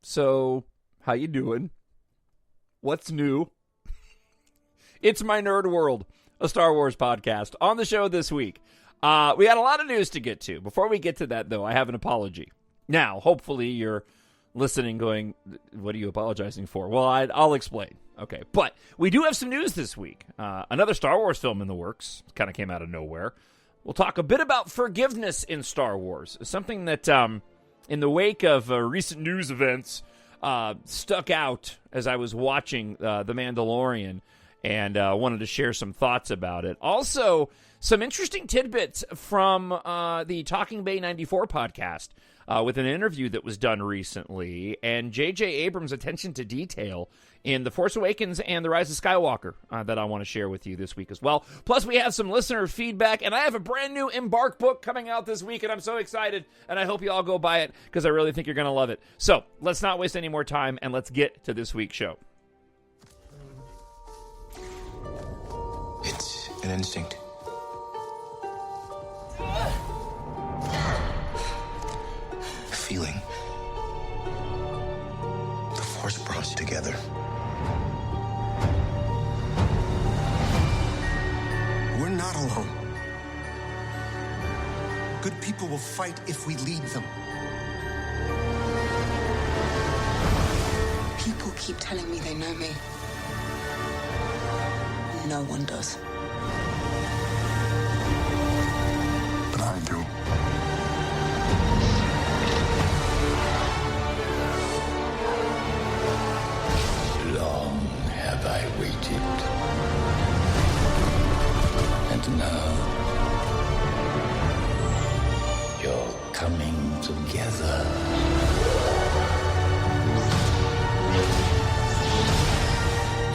So, how you doing? What's new? It's My Nerd World, a Star Wars podcast. On the show this week, we got a lot of news to get to. Before we get to that, though, I have an apology. Now, hopefully you're listening going, what are you apologizing for? Well, I'll explain. Okay, but we do have some news this week. Another Star Wars film in the works. Kind of came out of nowhere. We'll talk a bit about forgiveness in Star Wars, something that, in the wake of recent news events, stuck out as I was watching The Mandalorian and wanted to share some thoughts about it. Also, some interesting tidbits from the Talking Bay 94 podcast with an interview that was done recently, and J.J. Abrams' attention to detail in The Force Awakens and The Rise of Skywalker that I want to share with you this week as well. Plus, we have some listener feedback, and I have a brand new EMBARK book coming out this week, and I'm so excited, and I hope you all go buy it, because I really think you're going to love it. So, let's not waste any more time, and let's get to this week's show. It's an instinct. A feeling. The Force brought us together. We're not alone. Good people will fight if we lead them. People keep telling me they know me. No one does. But I do. Long have I waited. And now, you're coming together.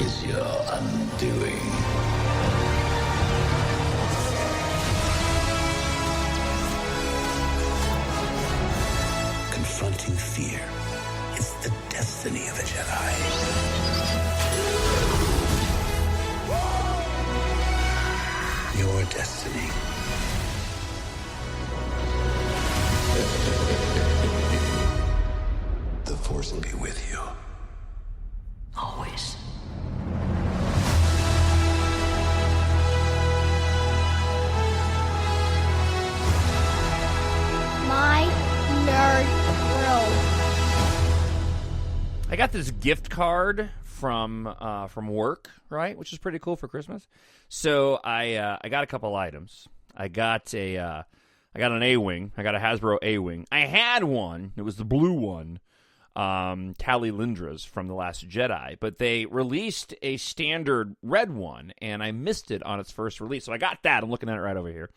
Is your undoing. Confronting fear is the destiny of a Jedi. Your destiny. The Force will be with you. Always. My Nerd World. I got this gift card from work, right, which is pretty cool for Christmas. So I got a couple items. I got an A-wing. I got a Hasbro A-wing. I had one. It was the blue one, Tali Lindra's from The Last Jedi, but they released a standard red one, and I missed it on its first release. So I got that. I'm looking at it right over here.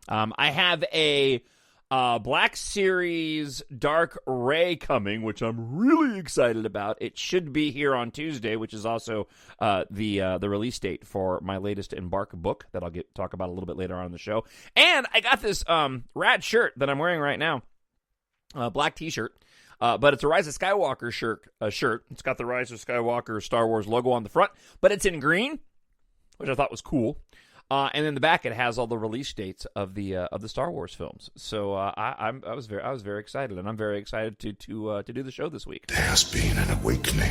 I have a Black Series Dark Ray coming, which I'm really excited about. It should be here on Tuesday, which is also the release date for my latest EMBARK book that I'll talk about a little bit later on in the show. And I got this rad shirt that I'm wearing right now, black T-shirt, but it's a Rise of Skywalker shirt. It's got the Rise of Skywalker Star Wars logo on the front, but it's in green, which I thought was cool. And in the back, it has all the release dates of the Star Wars films. So I was very excited, and I'm very excited to do the show this week. There has been an awakening.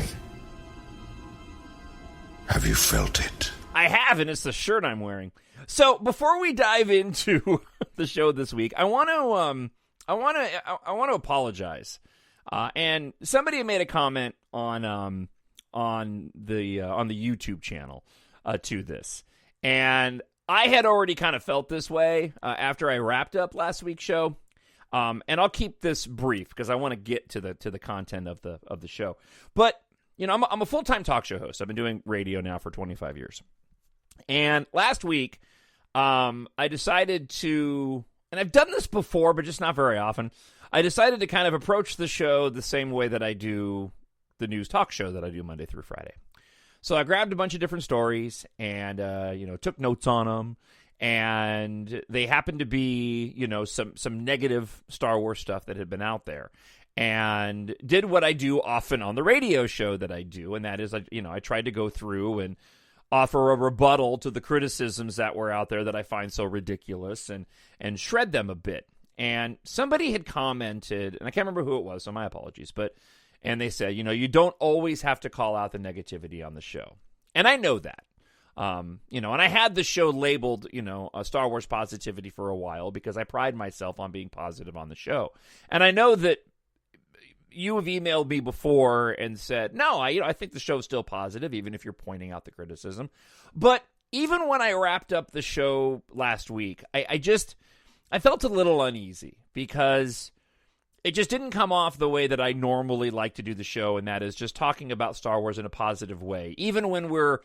Have you felt it? I have, and it's the shirt I'm wearing. So before we dive into the show this week, I want to apologize. And somebody made a comment on the YouTube channel to this. And I had already kind of felt this way after I wrapped up last week's show, and I'll keep this brief because I want to get to the content of the show. But you know, I'm a full-time talk show host. I've been doing radio now for 25 years, and last week I decided to, and I've done this before, but just not very often. I decided to kind of approach the show the same way that I do the news talk show that I do Monday through Friday. So I grabbed a bunch of different stories and, took notes on them. And they happened to be, some negative Star Wars stuff that had been out there. And did what I do often on the radio show that I do. And that is, I tried to go through and offer a rebuttal to the criticisms that were out there that I find so ridiculous and shred them a bit. And somebody had commented, and I can't remember who it was, so my apologies, but And they said, you don't always have to call out the negativity on the show. And I know that. And I had the show labeled, a Star Wars positivity for a while because I pride myself on being positive on the show. And I know that you have emailed me before and said, no, I think the show's still positive, even if you're pointing out the criticism. But even when I wrapped up the show last week, I felt a little uneasy because it just didn't come off the way that I normally like to do the show, and that is just talking about Star Wars in a positive way, even when we're,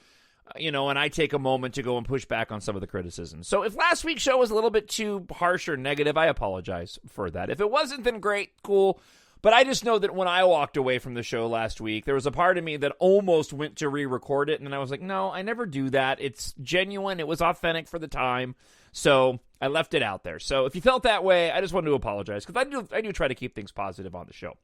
and I take a moment to go and push back on some of the criticism. So if last week's show was a little bit too harsh or negative, I apologize for that. If it wasn't, then great, cool. But I just know that when I walked away from the show last week, there was a part of me that almost went to re-record it, and I was like, no, I never do that. It's genuine. It was authentic for the time. So I left it out there. So if you felt that way, I just wanted to apologize because I do try to keep things positive on the show.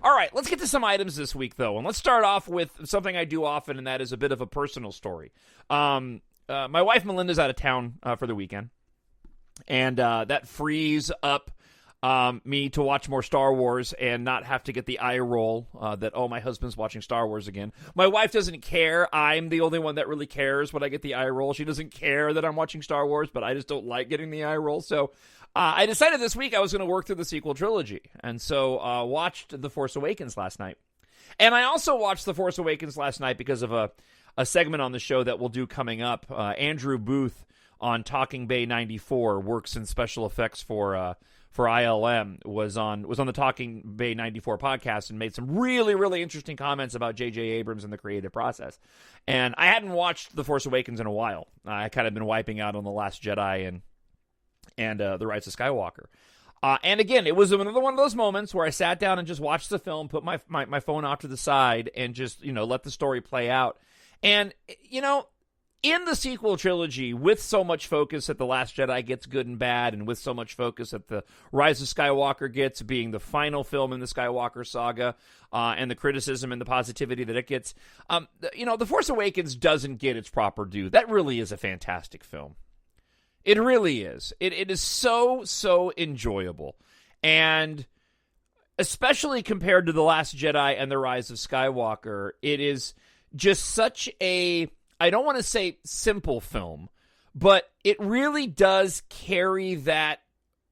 All right, let's get to some items this week, though. And let's start off with something I do often, and that is a bit of a personal story. My wife, Melinda's out of town for the weekend, and that frees up me to watch more Star Wars and not have to get the eye roll that, my husband's watching Star Wars again. My wife doesn't care. I'm the only one that really cares when I get the eye roll. She doesn't care that I'm watching Star Wars, but I just don't like getting the eye roll. So I decided this week I was going to work through the sequel trilogy. And so watched The Force Awakens last night. And I also watched The Force Awakens last night because of a segment on the show that we'll do coming up. Andrew Booth on Talking Bay 94 works in special effects for ILM, was on the Talking Bay 94 podcast and made some really, really interesting comments about J.J. Abrams and the creative process. And I hadn't watched The Force Awakens in a while. I kind of been wiping out on The Last Jedi and The Rise of Skywalker. And again, it was another one of those moments where I sat down and just watched the film, put my phone off to the side, and just, let the story play out. And, in the sequel trilogy, with so much focus that The Last Jedi gets good and bad, and with so much focus that The Rise of Skywalker gets, being the final film in the Skywalker saga, and the criticism and the positivity that it gets, The Force Awakens doesn't get its proper due. That really is a fantastic film. It really is. It is so, so enjoyable. And especially compared to The Last Jedi and The Rise of Skywalker, it is just such a, I don't want to say simple film, but it really does carry that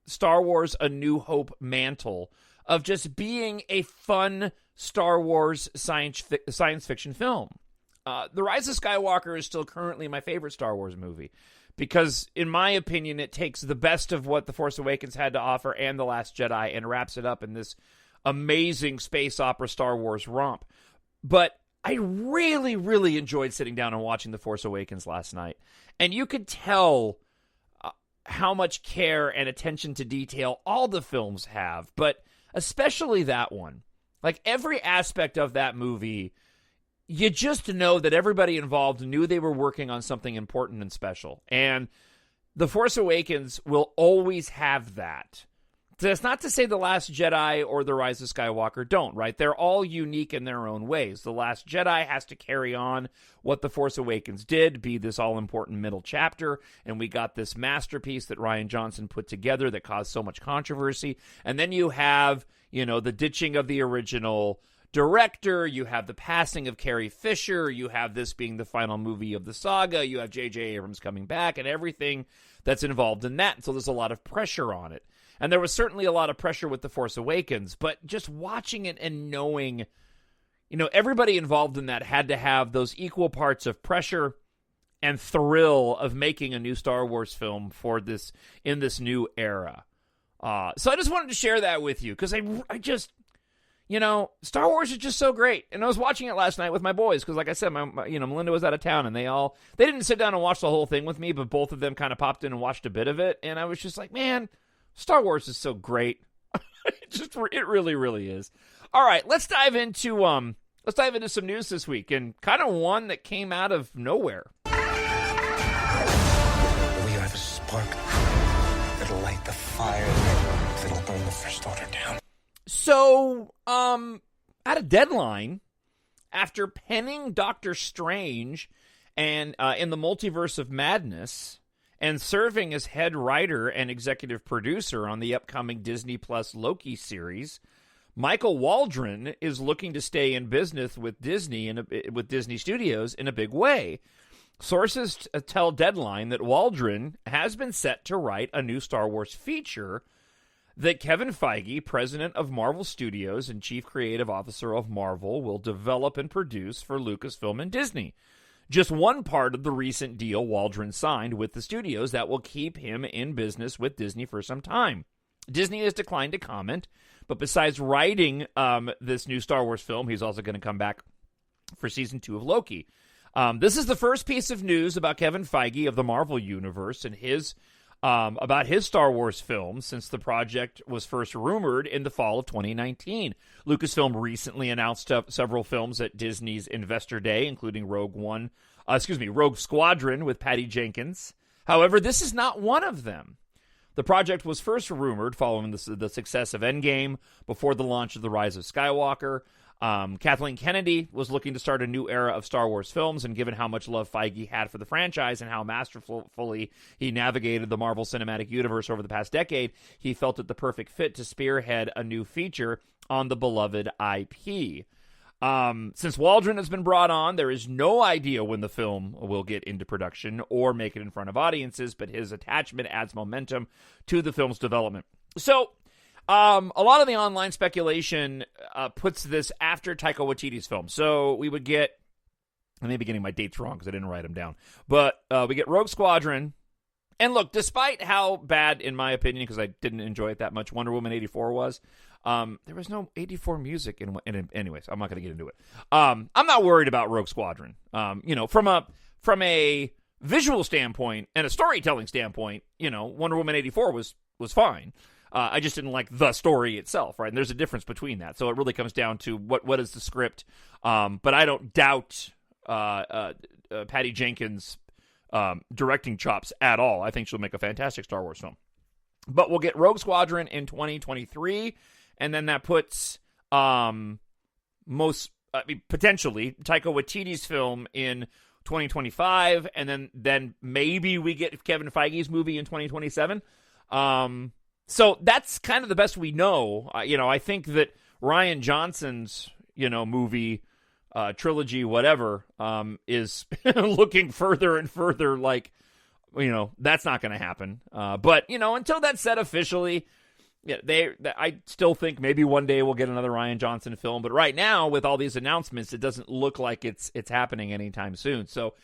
Star Wars A New Hope mantle of just being a fun Star Wars science fiction film. The Rise of Skywalker is still currently my favorite Star Wars movie because, in my opinion, it takes the best of what The Force Awakens had to offer and The Last Jedi and wraps it up in this amazing space opera Star Wars romp. But I really, really enjoyed sitting down and watching The Force Awakens last night. And you could tell how much care and attention to detail all the films have, but especially that one. Like, every aspect of that movie, you just know that everybody involved knew they were working on something important and special. And The Force Awakens will always have that. That's not to say The Last Jedi or The Rise of Skywalker don't, right? They're all unique in their own ways. The Last Jedi has to carry on what The Force Awakens did, be this all-important middle chapter, and we got this masterpiece that Rian Johnson put together that caused so much controversy. And then you have, the ditching of the original director, you have the passing of Carrie Fisher, you have this being the final movie of the saga, you have J.J. Abrams coming back, and everything that's involved in that. So there's a lot of pressure on it. And there was certainly a lot of pressure with The Force Awakens, but just watching it and knowing, everybody involved in that had to have those equal parts of pressure and thrill of making a new Star Wars film for this, in this new era. So I just wanted to share that with you, because I just, Star Wars is just so great. And I was watching it last night with my boys, because like I said, my Melinda was out of town, and they didn't sit down and watch the whole thing with me, but both of them kind of popped in and watched a bit of it, and I was just like, man, Star Wars is so great. It really, really is. All right, let's dive into some news this week, and kind of one that came out of nowhere. We are the spark that'll light the fire that'll burn the First Order down. So, at a deadline, after penning Doctor Strange and in the Multiverse of Madness, and serving as head writer and executive producer on the upcoming Disney Plus Loki series, Michael Waldron is looking to stay in business with Disney with Disney Studios in a big way. Sources tell Deadline that Waldron has been set to write a new Star Wars feature that Kevin Feige, president of Marvel Studios and chief creative officer of Marvel, will develop and produce for Lucasfilm and Disney. Just one part of the recent deal Waldron signed with the studios that will keep him in business with Disney for some time. Disney has declined to comment, but besides writing this new Star Wars film, he's also going to come back for season 2 of Loki. This is the first piece of news about Kevin Feige of the Marvel Universe and about his Star Wars film since the project was first rumored in the fall of 2019. Lucasfilm recently announced several films at Disney's Investor Day, including Rogue Squadron with Patty Jenkins. However, this is not one of them. The project was first rumored following the success of Endgame before the launch of The Rise of Skywalker. Kathleen Kennedy was looking to start a new era of Star Wars films, and given how much love Feige had for the franchise and how masterfully he navigated the Marvel Cinematic Universe over the past decade, he felt it the perfect fit to spearhead a new feature on the beloved IP. Since Waldron has been brought on, there is no idea when the film will get into production or make it in front of audiences, but his attachment adds momentum to the film's development. So, a lot of the online speculation puts this after Taika Waititi's film. So we would get, I may be getting my dates wrong because I didn't write them down, but we get Rogue Squadron. And look, despite how bad, in my opinion, because I didn't enjoy it that much, Wonder Woman 84 was, there was no 84 music in it. Anyways, I'm not going to get into it. I'm not worried about Rogue Squadron. From a visual standpoint and a storytelling standpoint, Wonder Woman 84 was fine. I just didn't like the story itself, right? And there's a difference between that. So it really comes down to what is the script. But I don't doubt Patty Jenkins' directing chops at all. I think she'll make a fantastic Star Wars film. But we'll get Rogue Squadron in 2023, and then that puts potentially Taika Waititi's film in 2025, and then maybe we get Kevin Feige's movie in 2027. So that's kind of the best we know. I think that Rian Johnson's, movie, trilogy, whatever, is looking further and further like, that's not going to happen. But, until that's said officially, I still think maybe one day we'll get another Rian Johnson film. But right now, with all these announcements, it doesn't look like it's happening anytime soon. So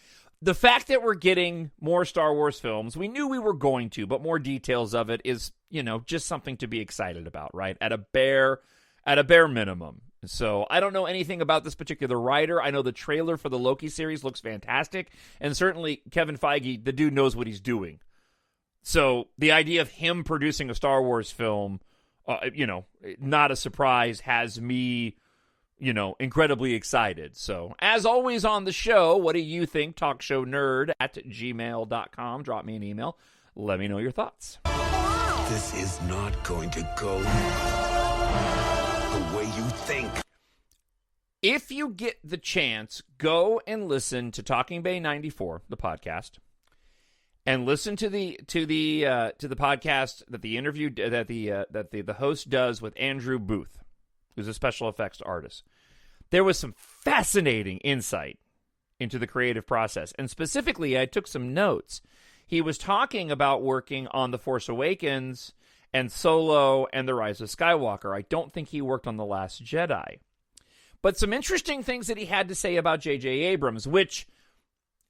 the fact that we're getting more Star Wars films, we knew we were going to, but more details of it is, just something to be excited about, right? At a bare minimum. So I don't know anything about this particular writer. I know the trailer for the Loki series looks fantastic, and certainly Kevin Feige, the dude knows what he's doing. So the idea of him producing a Star Wars film, not a surprise, has me incredibly excited. So, as always on the show, what do you think? TalkShowNerd@gmail.com. Drop me an email. Let me know your thoughts. This is not going to go the way you think. If you get the chance, go and listen to Talking Bay 94, the podcast, and listen to the podcast that the interview that the host does with Andrew Booth, who's a special effects artist. There was some fascinating insight into the creative process. And specifically, I took some notes. He was talking about working on The Force Awakens and Solo and The Rise of Skywalker. I don't think he worked on The Last Jedi. But some interesting things that he had to say about J.J. Abrams, which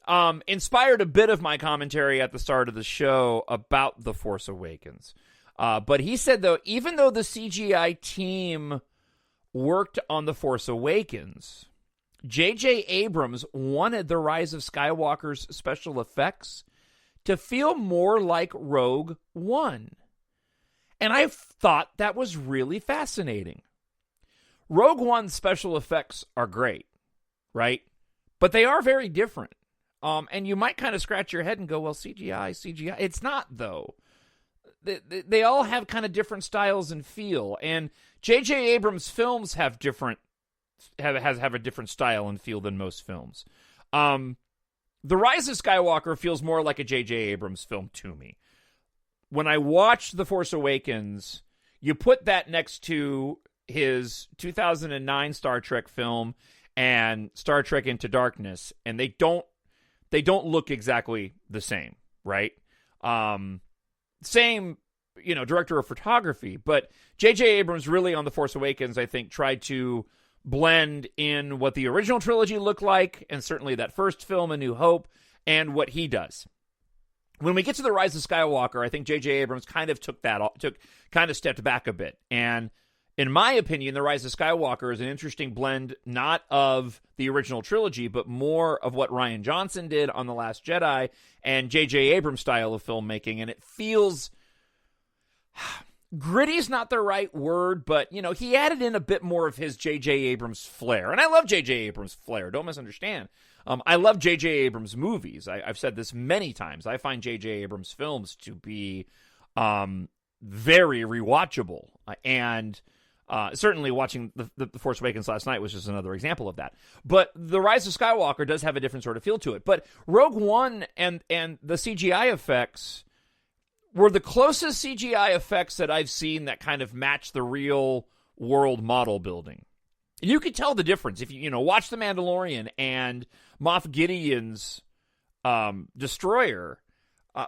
inspired a bit of my commentary at the start of the show about The Force Awakens. But he said, though, even though the CGI team worked on The Force Awakens, J.J. Abrams wanted The Rise of Skywalker's special effects to feel more like Rogue One. And I thought that was really fascinating. Rogue One's special effects are great, right? But they are very different. And you might kind of scratch your head and go, well, CGI. It's not, though. They all have kind of different styles and feel. And J.J. Abrams' films have a different style and feel than most films. The Rise of Skywalker feels more like a J.J. Abrams film to me. When I watched The Force Awakens, you put that next to his 2009 Star Trek film and Star Trek Into Darkness, and they don't look exactly the same, right? Same, director of photography, but J.J. Abrams really on The Force Awakens, I think, tried to blend in what the original trilogy looked like, and certainly that first film, A New Hope, and what he does. When we get to The Rise of Skywalker, I think J.J. Abrams kind of stepped back a bit. And in my opinion, The Rise of Skywalker is an interesting blend, not of the original trilogy, but more of what Rian Johnson did on The Last Jedi and J.J. Abrams' style of filmmaking. And it feels... gritty is not the right word, but, he added in a bit more of his J.J. Abrams flair. And I love J.J. Abrams' flair. Don't misunderstand. I love J.J. Abrams' movies. I've said this many times. I find J.J. Abrams' films to be very rewatchable. And certainly watching the Force Awakens last night was just another example of that. But The Rise of Skywalker does have a different sort of feel to it. But Rogue One and the CGI effects were the closest CGI effects that I've seen that kind of match the real world model building. And you could tell the difference if you watch The Mandalorian, and Moff Gideon's destroyer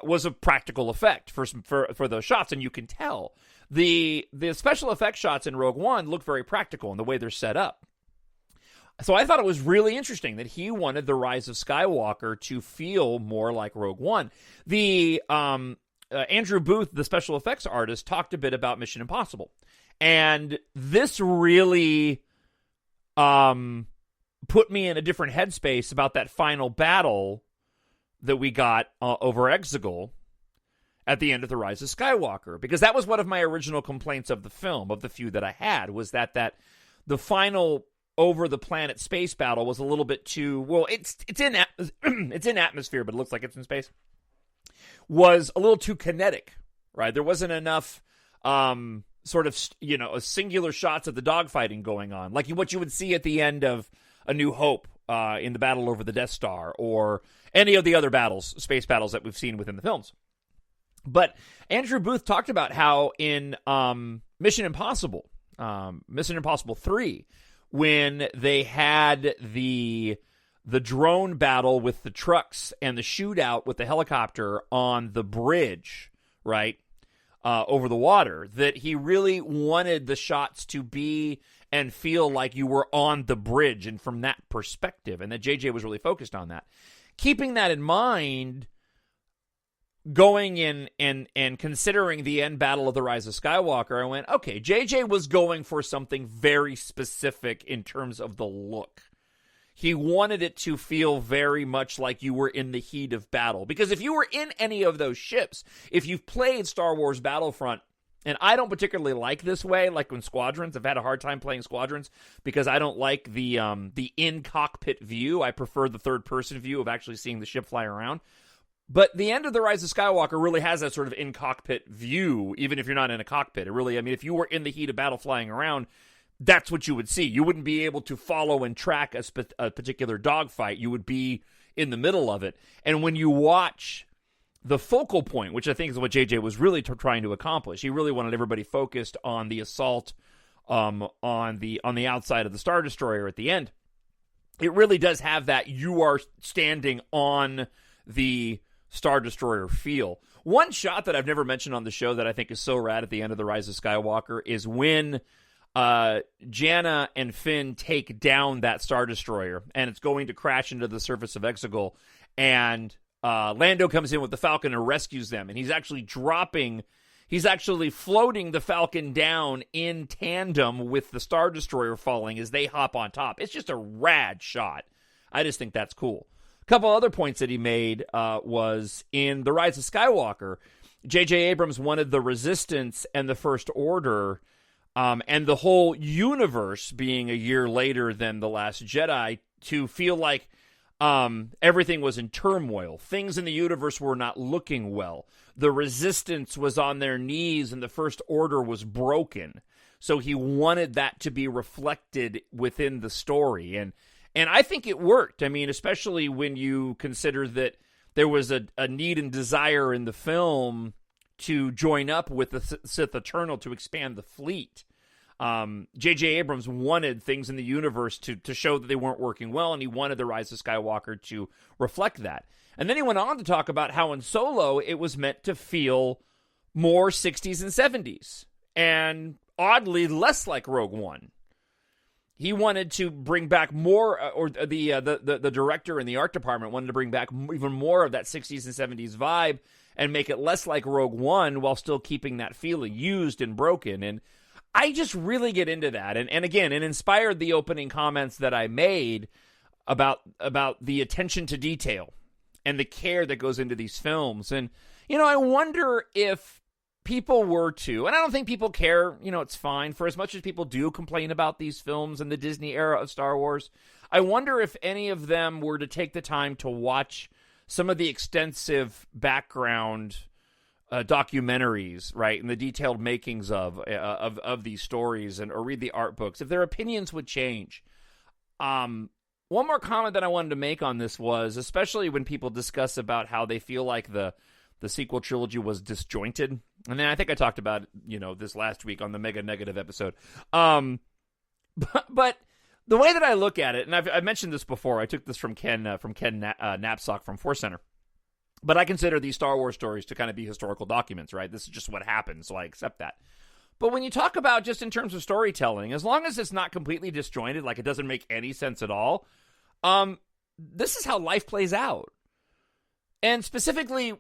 was a practical effect for those shots, and you can tell the special effects shots in Rogue One look very practical in the way they're set up. So I thought it was really interesting that he wanted The Rise of Skywalker to feel more like Rogue One. The Andrew Booth, the special effects artist, talked a bit about Mission Impossible, and this really put me in a different headspace about that final battle that we got over Exegol at the end of The Rise of Skywalker, because that was one of my original complaints of the film, of the few that I had, was that the final over the planet space battle was a little bit too, well, it's in atmosphere, but it looks like it's in space, was a little too kinetic, right? There wasn't enough sort of, singular shots of the dogfighting going on, like what you would see at the end of A New Hope in the battle over the Death Star, or any of the other space battles that we've seen within the films. But Andrew Booth talked about how in Mission Impossible 3, when they had the drone battle with the trucks and the shootout with the helicopter on the bridge, right, over the water, that he really wanted the shots to be and feel like you were on the bridge and from that perspective, and that JJ was really focused on that. Keeping that in mind, going in and considering the end battle of The Rise of Skywalker, I went, okay, JJ was going for something very specific in terms of the look. He wanted it to feel very much like you were in the heat of battle. Because if you were in any of those ships, if you've played Star Wars Battlefront, and I don't particularly like this way, like when Squadrons, I've had a hard time playing Squadrons because I don't like the in-cockpit view. I prefer the third-person view of actually seeing the ship fly around. But the end of The Rise of Skywalker really has that sort of in-cockpit view, even if you're not in a cockpit. It really, if you were in the heat of battle flying around, that's what you would see. You wouldn't be able to follow and track a particular dogfight. You would be in the middle of it. And when you watch the focal point, which I think is what JJ was really trying to accomplish, he really wanted everybody focused on the assault on the outside of the Star Destroyer at the end. It really does have that you are standing on the Star Destroyer feel. One shot that I've never mentioned on the show that I think is so rad at the end of The Rise of Skywalker is when Janna and Finn take down that Star Destroyer, and it's going to crash into the surface of Exegol, and Lando comes in with the Falcon and rescues them, and he's actually floating the Falcon down in tandem with the Star Destroyer falling as they hop on top. It's just a rad shot. I just think that's cool. A couple other points that he made was in The Rise of Skywalker, J.J. Abrams wanted the Resistance and the First Order and the whole universe being a year later than The Last Jedi to feel like everything was in turmoil. Things in the universe were not looking well. The Resistance was on their knees and the First Order was broken. So he wanted that to be reflected within the story. And I think it worked. Especially when you consider that there was a need and desire in the film to join up with the Sith Eternal to expand the fleet. J.J. Abrams wanted things in the universe to show that they weren't working well, and he wanted the Rise of Skywalker to reflect that. And then he went on to talk about how in Solo it was meant to feel more 60s and 70s, and oddly less like Rogue One. He wanted to bring back more, or the director and the art department wanted to bring back even more of that 60s and 70s vibe and make it less like Rogue One while still keeping that feeling used and broken. And I just really get into that. And again, it inspired the opening comments that I made about the attention to detail and the care that goes into these films. And, I wonder if people were to, and I don't think people care, it's fine, for as much as people do complain about these films and the Disney era of Star Wars, I wonder if any of them were to take the time to watch some of the extensive background documentaries, right, and the detailed makings of these stories, or read the art books, if their opinions would change. One more comment that I wanted to make on this was, especially when people discuss about how they feel like the sequel trilogy was disjointed. And then I think I talked about, this last week on the Mega Negative episode. But the way that I look at it, and I've mentioned this before, I took this from Ken Knapsack from Force Center. But I consider these Star Wars stories to kind of be historical documents, right? This is just what happened, so I accept that. But when you talk about just in terms of storytelling, as long as it's not completely disjointed, like it doesn't make any sense at all, this is how life plays out. And specifically,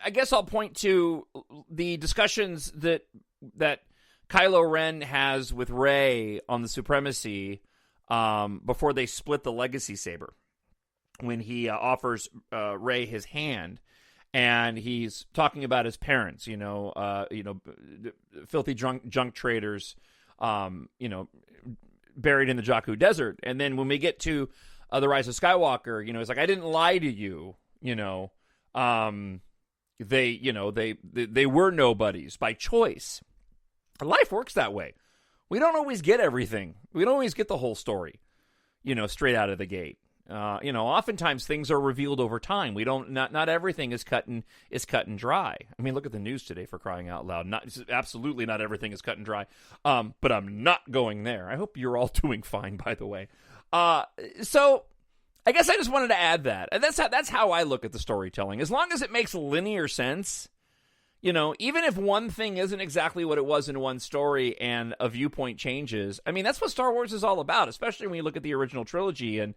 I guess I'll point to the discussions that Kylo Ren has with Rey on the Supremacy before they split the Legacy Saber, when he offers Rey his hand, and he's talking about his parents, filthy junk traders, buried in the Jakku Desert. And then when we get to the Rise of Skywalker, it's like, I didn't lie to you, They were nobodies by choice. Life works that way. We don't always get everything. We don't always get the whole story, straight out of the gate. Oftentimes things are revealed over time. Not everything is cut and dry. I mean, look at the news today, for crying out loud. Absolutely not everything is cut and dry. But I'm not going there. I hope you're all doing fine, by the way. So I guess I just wanted to add that. And that's how I look at the storytelling. As long as it makes linear sense, even if one thing isn't exactly what it was in one story and a viewpoint changes, I mean, that's what Star Wars is all about, especially when you look at the original trilogy and,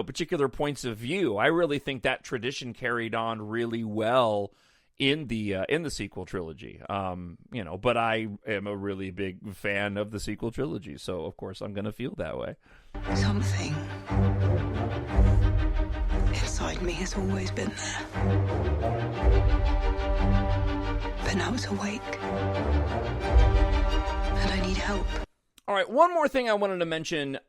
particular points of view. I really think that tradition carried on really well in the sequel trilogy. But I am a really big fan of the sequel trilogy, so of course I'm going to feel that way. Something inside me has always been there. But now it's awake. And I need help. All right, one more thing I wanted to mention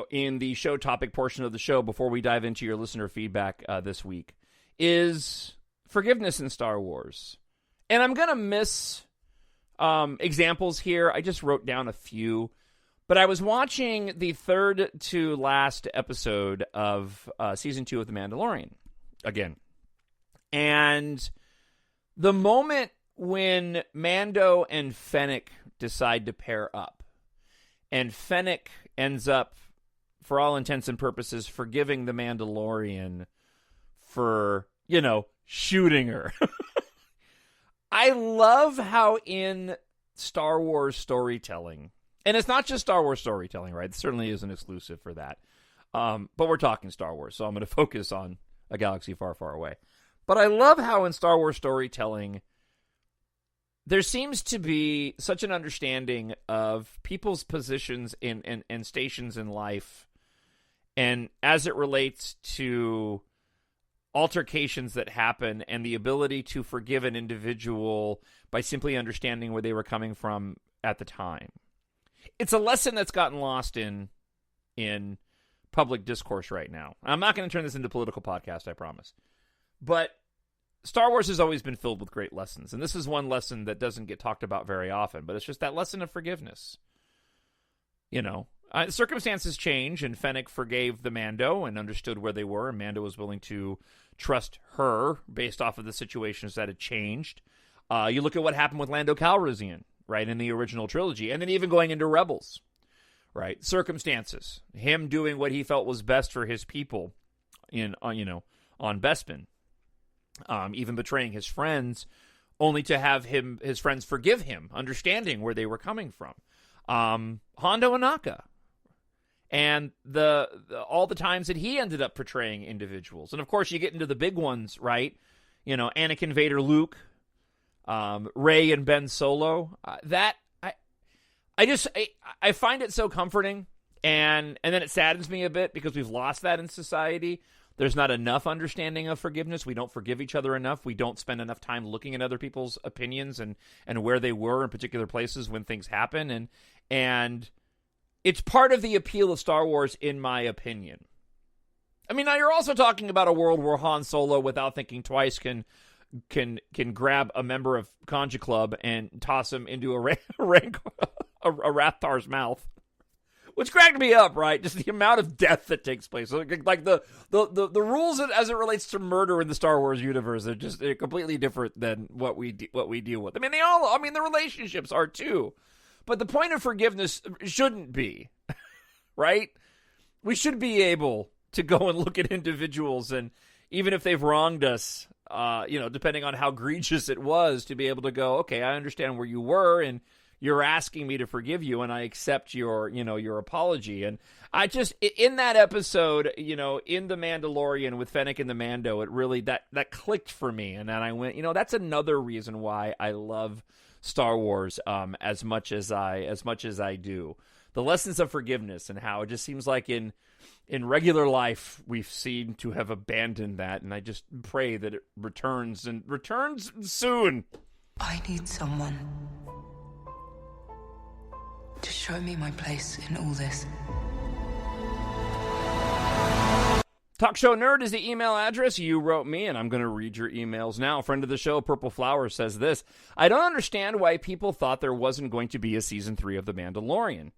in the show topic portion of the show before we dive into your listener feedback this week is forgiveness in Star Wars. And I'm going to miss examples here. I just wrote down a few. But I was watching the third to last episode of Season 2 of The Mandalorian again. And the moment when Mando and Fennec decide to pair up, and Fennec ends up, for all intents and purposes, forgiving the Mandalorian for, shooting her. I love how in Star Wars storytelling, and it's not just Star Wars storytelling, right? It certainly isn't exclusive for that. But we're talking Star Wars, so I'm going to focus on a galaxy far, far away. But I love how in Star Wars storytelling, there seems to be such an understanding of people's positions and stations in life, and as it relates to altercations that happen and the ability to forgive an individual by simply understanding where they were coming from at the time. It's a lesson that's gotten lost in public discourse right now. I'm not going to turn this into a political podcast, I promise. But Star Wars has always been filled with great lessons, and this is one lesson that doesn't get talked about very often, but it's just that lesson of forgiveness. Circumstances change, and Fennec forgave the Mando and understood where they were, and Mando was willing to trust her based off of the situations that had changed. You look at what happened with Lando Calrissian, right, in the original trilogy. And then even going into Rebels, right? Circumstances. Him doing what he felt was best for his people on Bespin. Even betraying his friends, only to have his friends forgive him, understanding where they were coming from. Hondo Ohnaka. And all the times that he ended up portraying individuals. And, of course, you get into the big ones, right? Anakin, Vader, Luke, Rey and Ben Solo. I find it so comforting. And then it saddens me a bit because we've lost that in society. There's not enough understanding of forgiveness. We don't forgive each other enough. We don't spend enough time looking at other people's opinions and where they were in particular places when things happen. And it's part of the appeal of Star Wars, in my opinion. I mean, now you're also talking about a world where Han Solo, without thinking twice, can grab a member of Conja Club and toss him into a Rathtar's mouth. Which cracked me up, right? Just the amount of death that takes place. Like the rules as it relates to murder in the Star Wars universe are just completely different than what we deal with. I mean, the relationships are too. But the point of forgiveness shouldn't be, right? We should be able to go and look at individuals, and even if they've wronged us, depending on how egregious it was, to be able to go, okay, I understand where you were, and you're asking me to forgive you, and I accept your apology. And I just, in that episode, in The Mandalorian with Fennec and the Mando, it really, that clicked for me. And then I went, that's another reason why I love Star Wars as much as I do. The lessons of forgiveness and how it just seems like in regular life we've seemed to have abandoned that. And I just pray that it returns soon. I need someone to show me my place in all this. TalkShowNerd is the email address you wrote me, and I'm going to read your emails now. A friend of the show, Purple Flower, says this: I don't understand why people thought there wasn't going to be a Season 3 of The Mandalorian.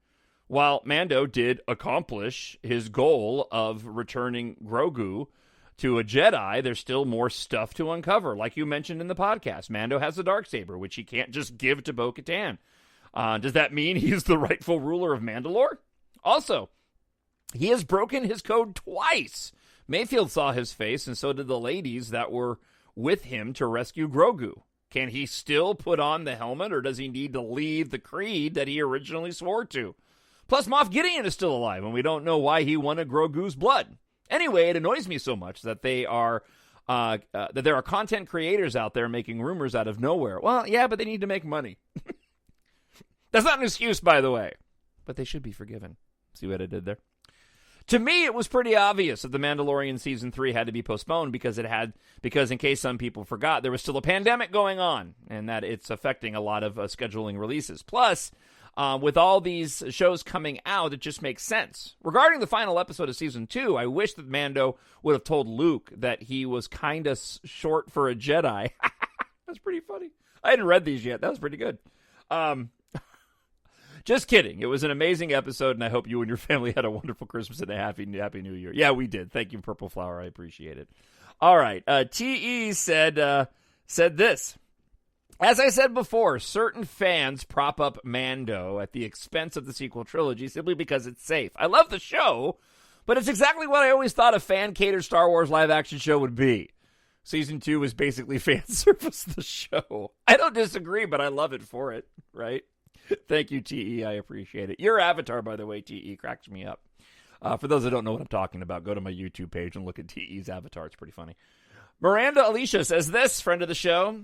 While Mando did accomplish his goal of returning Grogu to a Jedi, there's still more stuff to uncover. Like you mentioned in the podcast, Mando has the Darksaber, which he can't just give to Bo-Katan. Does that mean he's the rightful ruler of Mandalore? Also, he has broken his code twice. Mayfield saw his face, and so did the ladies that were with him to rescue Grogu. Can he still put on the helmet, or does he need to leave the creed that he originally swore to? Plus, Moff Gideon is still alive, and we don't know why he wanted Grogu's blood. Anyway, it annoys me so much that there are content creators out there making rumors out of nowhere. Well, yeah, but they need to make money. That's not an excuse, by the way. But they should be forgiven. See what I did there? To me, it was pretty obvious that The Mandalorian Season 3 had to be postponed because in case some people forgot, there was still a pandemic going on, and that it's affecting a lot of scheduling releases. Plus, with all these shows coming out, it just makes sense. Regarding the final episode of Season 2, I wish that Mando would have told Luke that he was kind of short for a Jedi. That's pretty funny. I hadn't read these yet. That was pretty good. Just kidding. It was an amazing episode, and I hope you and your family had a wonderful Christmas and a happy New Year. Yeah, we did. Thank you, Purple Flower. I appreciate it. All right. T.E. said this. As I said before, certain fans prop up Mando at the expense of the sequel trilogy simply because it's safe. I love the show, but it's exactly what I always thought a fan-catered Star Wars live-action show would be. Season 2 is basically fan service the show. I don't disagree, but I love it for it, right? Thank you, T.E. I appreciate it. Your avatar, by the way, T.E., cracks me up. For those that don't know what I'm talking about, go to my YouTube page and look at T.E.'s avatar. It's pretty funny. Miranda Alicia says this, friend of the show.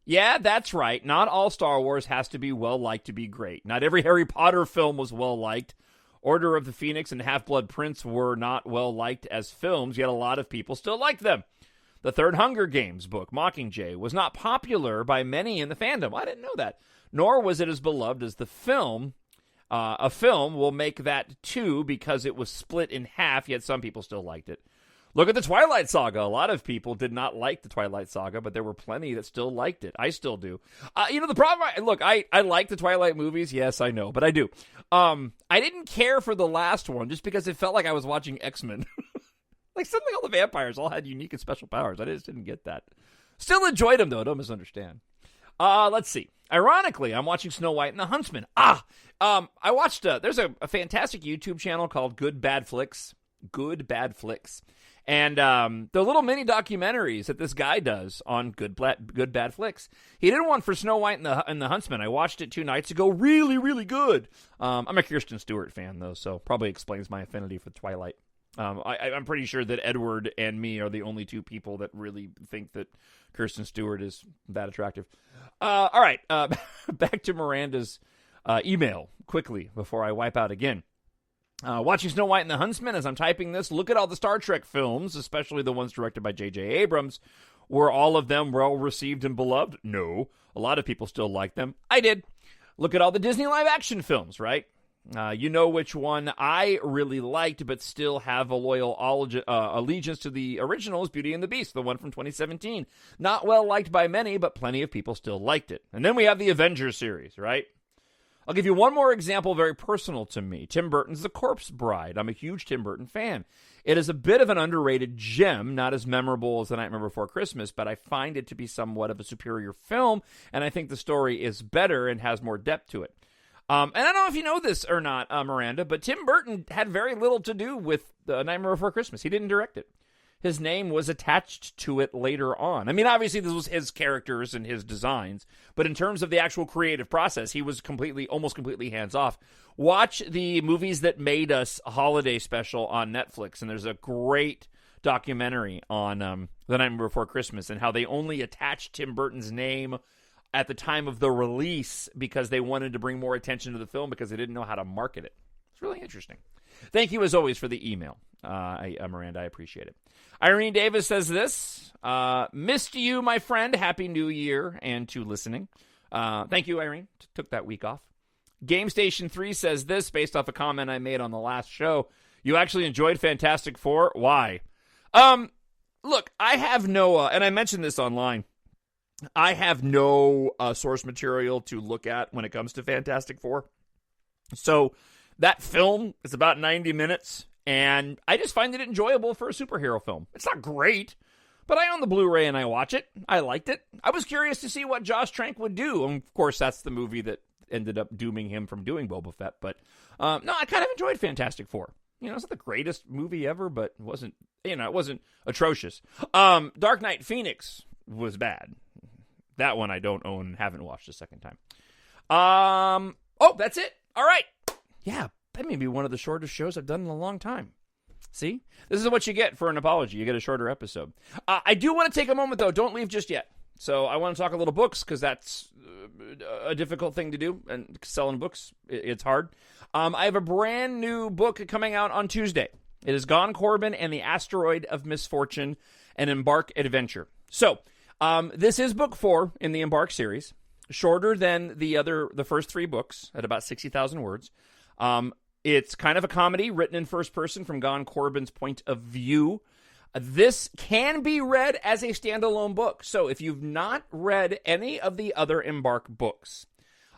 Yeah, that's right. Not all Star Wars has to be well-liked to be great. Not every Harry Potter film was well-liked. Order of the Phoenix and Half-Blood Prince were not well-liked as films, yet a lot of people still liked them. The third Hunger Games book, Mockingjay, was not popular by many in the fandom. I didn't know that. Nor was it as beloved as the film. A film will make that too because it was split in half, yet some people still liked it. Look at the Twilight Saga. A lot of people did not like the Twilight Saga, but there were plenty that still liked it. I still do. The problem, I like the Twilight movies. Yes, I know, but I do. I didn't care for the last one just because it felt like I was watching X-Men. Like suddenly all the vampires all had unique and special powers. I just didn't get that. Still enjoyed them, though. Don't misunderstand. Let's see. Ironically, I'm watching Snow White and the Huntsman. I watched, there's a fantastic YouTube channel called Good Bad Flicks. Good Bad Flicks. And the little mini documentaries that this guy does on Good Bad Flicks. He did one for Snow White and the Huntsman. I watched it 2 nights ago. Really, really good. I'm a Kirsten Stewart fan, though, so probably explains my affinity for Twilight. I'm pretty sure that Edward and me are the only 2 people that really think that Kirsten Stewart is that attractive. All right, back to Miranda's email quickly before I wipe out again. Watching Snow White and the Huntsman as I'm typing this, look at all the Star Trek films, especially the ones directed by J.J. Abrams. Were all of them well received and beloved? No. A lot of people still like them. I did. Look at all the Disney live action films, right? You know which one I really liked, but still have a loyal allegiance to the originals, Beauty and the Beast, the one from 2017. Not well liked by many, but plenty of people still liked it. And then we have the Avengers series, right? I'll give you one more example, very personal to me. Tim Burton's The Corpse Bride. I'm a huge Tim Burton fan. It is a bit of an underrated gem, not as memorable as The Nightmare Before Christmas, but I find it to be somewhat of a superior film, and I think the story is better and has more depth to it. And I don't know if you know this or not, Miranda, but Tim Burton had very little to do with The Nightmare Before Christmas. He didn't direct it. His name was attached to it later on. I mean, obviously, this was his characters and his designs, but in terms of the actual creative process, he was almost completely hands-off. Watch the Movies That Made Us holiday special on Netflix, and there's a great documentary on The Nightmare Before Christmas and how they only attached Tim Burton's name at the time of the release because they wanted to bring more attention to the film because they didn't know how to market it. It's really interesting. Thank you, as always, for the email, Miranda. I appreciate it. Irene Davis says this. Missed you, my friend. Happy New Year and to listening. Thank you, Irene. Took that week off. Game Station 3 says this, based off a comment I made on the last show. You actually enjoyed Fantastic Four? Why? Look, I have no, and I mentioned this online, I have no source material to look at when it comes to Fantastic Four. So that film is about 90 minutes, and I just find it enjoyable for a superhero film. It's not great, but I own the Blu-ray and I watch it. I liked it. I was curious to see what Josh Trank would do. And of course, that's the movie that ended up dooming him from doing Boba Fett. But no, I kind of enjoyed Fantastic Four. You know, it's not the greatest movie ever, but it wasn't atrocious. Dark Knight Phoenix was bad. That one I don't own and haven't watched a second time. Oh, that's it. All right. Yeah, that may be one of the shortest shows I've done in a long time. See? This is what you get for an apology. You get a shorter episode. I do want to take a moment, though. Don't leave just yet. So I want to talk a little books, because that's a difficult thing to do. And selling books, it's hard. I have a brand new book coming out on Tuesday. It is Corbijn and the Asteroid of Misfortune, an EMBARK adventure. So this is book 4 in the EMBARK series. Shorter than the first 3 books at about 60,000 words. It's kind of a comedy written in first person from Corbijn's point of view. This can be read as a standalone book. So if you've not read any of the other EMBARK books,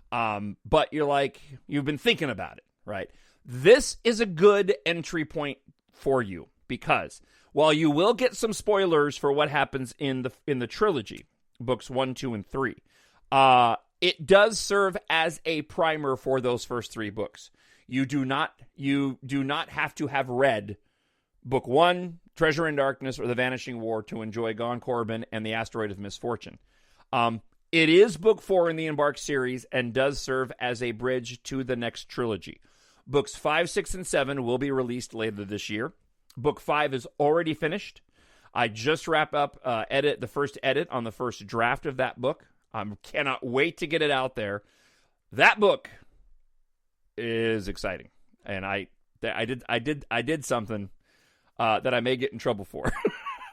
but you've been thinking about it, right? This is a good entry point for you, because while you will get some spoilers for what happens in the trilogy, books 1, 2, and 3, it does serve as a primer for those first 3 books. You do not have to have read Book 1, Treasure in Darkness, or The Vanishing War to enjoy Corbijn and the Asteroid of Misfortune. It is Book 4 in the EMBARK series and does serve as a bridge to the next trilogy. Books 5, 6, and 7 will be released later this year. Book 5 is already finished. I just wrapped up the first edit on the first draft of that book. I cannot wait to get it out there. That book is exciting, and I did something that I may get in trouble for.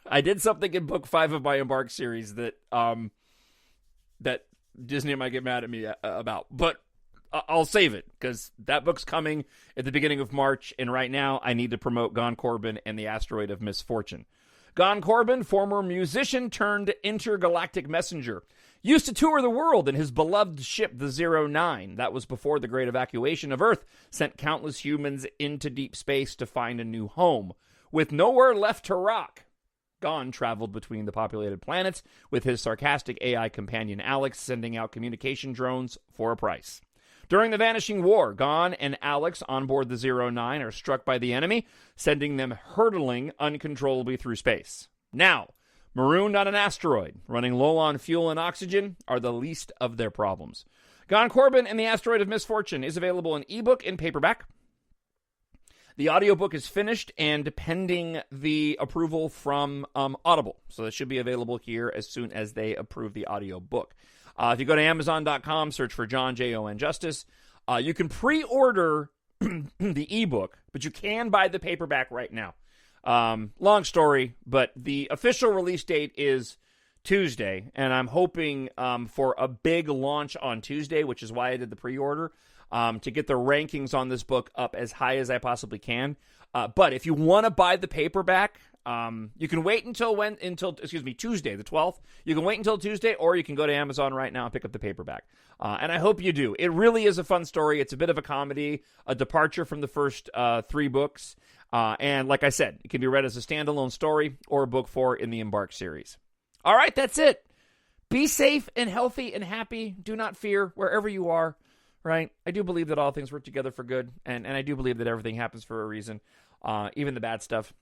I did something in book 5 of my EMBARK series that Disney might get mad at me about, but I'll save it, because that book's coming at the beginning of March, and right now I need to promote Corbijn and the Asteroid of Misfortune. Corbijn, former musician turned intergalactic messenger, used to tour the world in his beloved ship, the 09. That was before the Great Evacuation of Earth sent countless humans into deep space to find a new home. With nowhere left to rock, Gahan traveled between the populated planets with his sarcastic AI companion Alex, sending out communication drones for a price. During the Vanishing War, Gahan and Alex on board the 09 are struck by the enemy, sending them hurtling uncontrollably through space. Now, marooned on an asteroid, running low on fuel and oxygen are the least of their problems. Gahan Corbijn and the Asteroid of Misfortune is available in ebook and paperback. The audiobook is finished and pending the approval from Audible, so that should be available here as soon as they approve the audiobook. If you go to Amazon.com, search for Jon, Jon Justice, you can pre-order the ebook, but you can buy the paperback right now. Long story, but the official release date is Tuesday, and I'm hoping for a big launch on Tuesday, which is why I did the pre-order, to get the rankings on this book up as high as I possibly can. But if you want to buy the paperback, you can wait until Tuesday, the 12th. You can wait until Tuesday, or you can go to Amazon right now and pick up the paperback. And I hope you do. It really is a fun story. It's a bit of a comedy, a departure from the first 3 books. And like I said, it can be read as a standalone story or a book 4 in the EMBARK series. All right, that's it. Be safe and healthy and happy. Do not fear wherever you are, right? I do believe that all things work together for good, and I do believe that everything happens for a reason, even the bad stuff.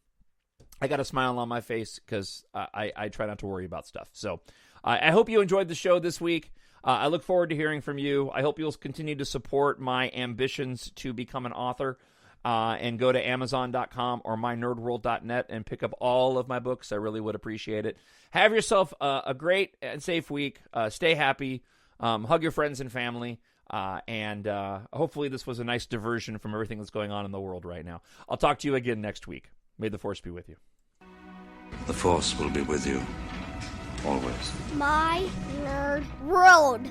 I got a smile on my face because I try not to worry about stuff. So I hope you enjoyed the show this week. I look forward to hearing from you. I hope you'll continue to support my ambitions to become an author and go to Amazon.com or mynerdworld.net and pick up all of my books. I really would appreciate it. Have yourself a great and safe week. Stay happy. Hug your friends and family. And hopefully this was a nice diversion from everything that's going on in the world right now. I'll talk to you again next week. May the Force be with you. The Force will be with you, always. My Nerd World.